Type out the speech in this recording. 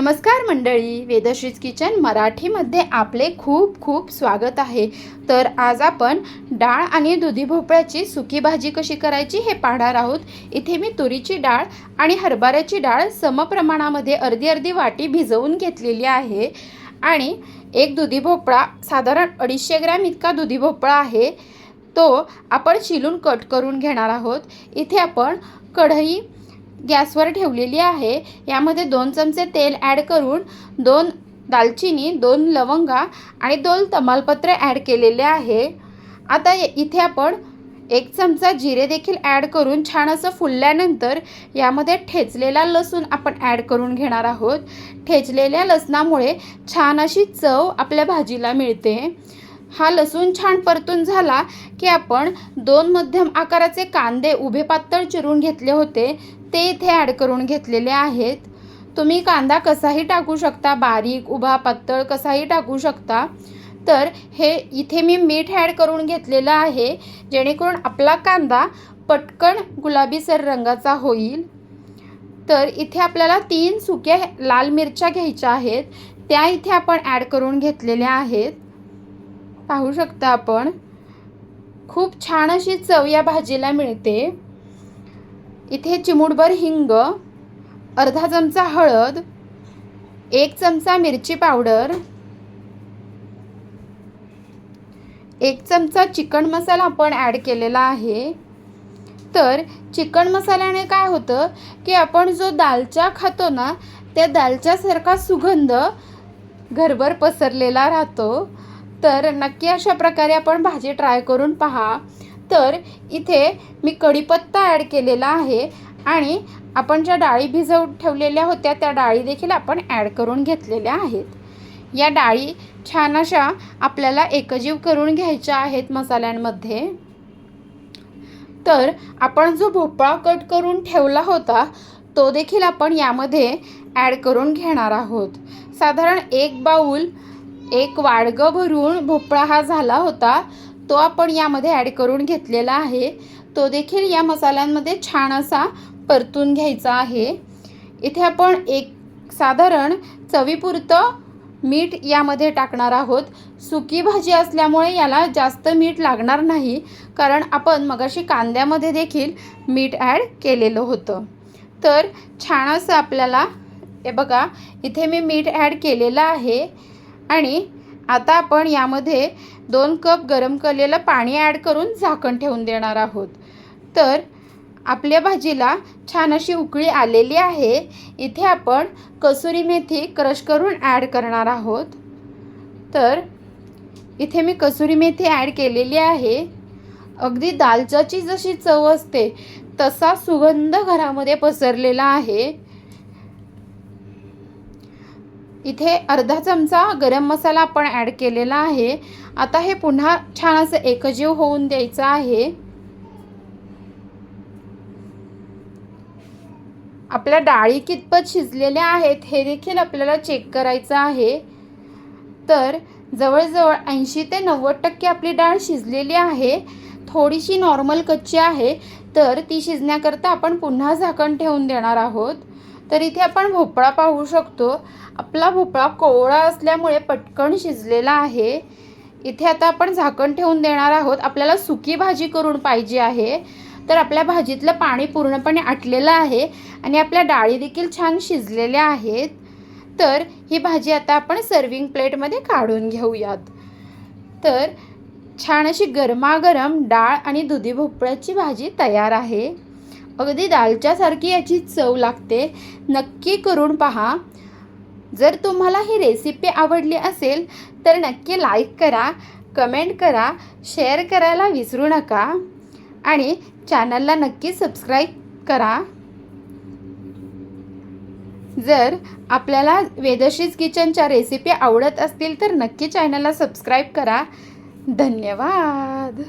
नमस्कार मंडळी, वेदश्रीज किचन मराठीमध्ये आपले खूप खूप स्वागत आहे। तर आज आपण डाळ आणि दुधी भोपळ्याची सुकी भाजी कशी करायची हे पाहणार आहोत। इथे मी तुरीची डाळ आणि हरभऱ्याची डाळ समप्रमाणामध्ये अर्धी अर्धी वाटी भिजवून घेतलेली आहे आणि एक दुधी भोपळा साधारण 250 ग्रॅम इतका दुधी भोपळा आहे, तो आपण चिरून कट करून घेणार आहोत। इथे आपण कढई गॅसवर ठेवलेली आहे। यामध्ये 2 चमचे तेल ॲड करून 2 दालचिनी, 2 लवंगा आणि 2 तमालपत्र ॲड केलेले आहे। आता इथे आपण 1 चमचा जिरे देखील ॲड करून छान असं फुलल्यानंतर यामध्ये ठेचलेला लसूण आपण ॲड करून घेणार आहोत। ठेचलेल्या लसणामुळे छान अशी चव आपल्या भाजीला मिळते। हा लसूण छान परतून झाला की आपण 2 मध्यम आकाराचे कांदे उभे पातळ चिरून घेतले होते, ते इथे ॲड करून घेतलेले आहेत। तुम्ही कांदा कसाही टाकू शकता, बारीक उभा पातळ कसाही टाकू शकता। तर हे इथे मी मीठ ॲड करून घेतलेलं आहे, जेणेकरून आपला कांदा पटकन गुलाबीसर रंगाचा होईल। तर इथे आपल्याला 3 सुक्या लाल मिरच्या घ्यायच्या आहेत, त्या इथे आपण ॲड करून घेतलेल्या आहेत। पाहू शकता आपण, खूप छान अशी चव या भाजीला मिळते। इथे चिमूटभर हिंग, अर्धा चमचा हळद, 1 चमचा मिरची पावडर, 1 चमचा चिकन मसाला आपण ॲड केलेला आहे। तर चिकन मसाल्याने काय होतं की आपण जो दालचा खातो ना, त्या दालच्यासारखा सुगंध घरभर पसरलेला राहतो। तर नक्की अशा प्रकारे आपण भाजी ट्राय करून पहा। तर इथे मी कढीपत्ता ॲड केलेला आहे आणि आपण ज्या डाळी भिजवून ठेवलेल्या होत्या त्या डाळी देखील आपण ॲड करून घेतलेल्या आहेत। या डाळी छान अशा आपल्याला एकजीव करून घ्यायच्या आहेत मसाल्यांमध्ये। तर आपण जो भोपळा कट करून ठेवला होता तो देखील आपण यामध्ये ॲड करून घेणार आहोत। साधारण 1 बाउल, 1 वाडगं भरून भोपळा हा झाला होता, तो आपण यामध्ये ॲड करून घेतलेला आहे। तो देखील या मसाल्यांमध्ये छान असा परतून घ्यायचा आहे। इथे आपण साधारण चवीपुरतं मीठ यामध्ये टाकणार आहोत। सुकी भाजी असल्यामुळे याला जास्त मीठ लागणार नाही, कारण आपण मगाशी कांद्यामध्ये देखील मीठ ॲड केलेलं होतं। तर छान असं आपल्याला हे बघा, इथे मी मीठ ॲड केलेलं आहे आणि आता आपण यामध्ये 2 कप गरम केलेलं पाणी ॲड करून झाकण ठेवून देणार आहोत। तर आपल्या भाजीला छान अशी उकळी आलेली आहे। इथे आपण कसुरी मेथी क्रश करून ॲड करणार आहोत। तर इथे मी कसुरी मेथी ॲड केलेली आहे। अगदी दालच्याची जशी चव असते तसा सुगंध घरामध्ये पसरलेला आहे। इथे अर्धा चमचा गरम मसाला आपण ॲड केलेला आहे। आता हे पुन्हा छान असं एकजीव होऊन द्यायचं आहे। आपल्या डाळी कितपत शिजलेल्या आहेत हे देखील आपल्याला चेक करायचं आहे। तर जवळजवळ 80 ते 90% आपली डाळ शिजलेली आहे। थोडीशी नॉर्मल कच्ची आहे, तर ती शिजण्याकरता आपण पुन्हा झाकण ठेवून देणार आहोत। तर इथे आपण भोपळा पाहू शकतो, आपला भोपळा कोवळा असल्यामुळे पटकन शिजलेला आहे। इथे आता आपण झाकण ठेवून देणार आहोत। आपल्याला सुकी भाजी करून पाहिजे आहे, तर आपल्या भाजीतलं पाणी पूर्णपणे आटलेलं आहे आणि आपल्या डाळी देखील छान शिजलेल्या आहेत। तर ही भाजी आता आपण सर्विंग प्लेटमध्ये काढून घेऊयात। तर छान अशी गरमागरम डाळ आणि दुधी भोपळ्याची भाजी तयार आहे। अगदी दालच्यासारखी याची चव लागते, नक्की करून पहा। जर तुम्हाला ही रेसिपी आवडली असेल तर नक्की लाईक करा, कमेंट करा, शेअर करायला विसरू नका आणि चॅनलला नक्की सबस्क्राईब करा। जर आपल्याला वेदश्रीज किचनच्या रेसिपी आवडत असतील तर नक्की चॅनलला सबस्क्राईब करा। धन्यवाद।